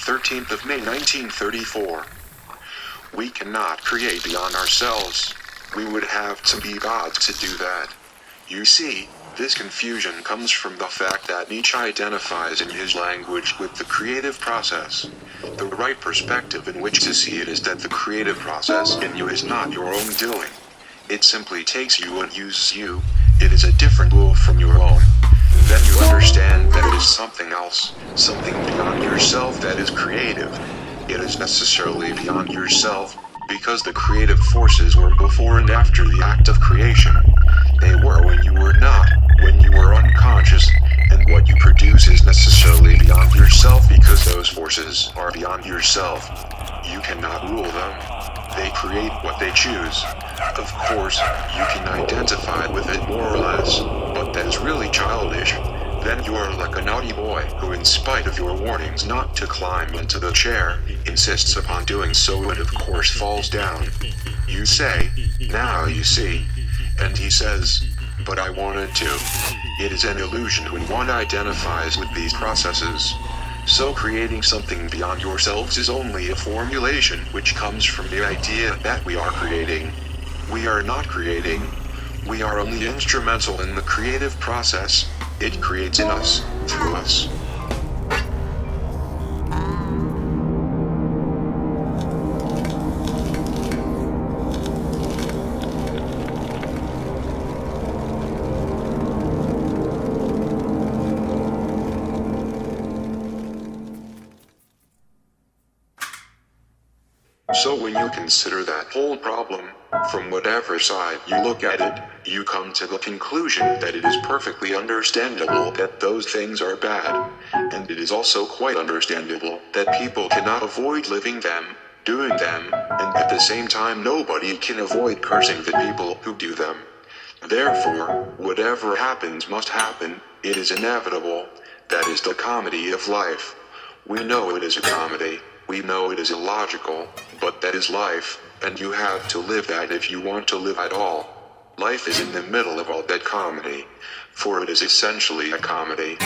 13th of May 1934. We cannot create beyond ourselves. We would have to be gods to do that. You see, this confusion comes from the fact that Nietzsche identifies in his language with the creative process. The right perspective in which to see it is that the creative process in you is not your own doing. It simply takes you and uses you. It is a different will from your own. Then you understand that it is something else, something beyond yourself that is creative. It is necessarily beyond yourself, because the creative forces were before and after the act of creation. They were when you were not, when you were unconscious, and what you produce is necessarily beyond yourself because those forces are beyond yourself. You cannot rule them. They create what they choose. Of course, you can identify with it more or less, but that is really childish. Then you are like a naughty boy who, in spite of your warnings not to climb into the chair, insists upon doing so and of course falls down. You say, "Now you see." And he says, "But I wanted to." It is an illusion when one identifies with these processes. So creating something beyond yourselves is only a formulation which comes from the idea that we are creating. We are not creating. We are only instrumental in the creative process. It creates in us, through us. So when you consider that whole problem, from whatever side you look at it, you come to the conclusion that it is perfectly understandable that those things are bad. And it is also quite understandable that people cannot avoid living them, doing them, and at the same time nobody can avoid cursing the people who do them. Therefore, whatever happens must happen. It is inevitable. That is the comedy of life. We know it is a comedy. We know it is illogical, but that is life, and you have to live that if you want to live at all. Life is in the middle of all that comedy, for it is essentially a comedy.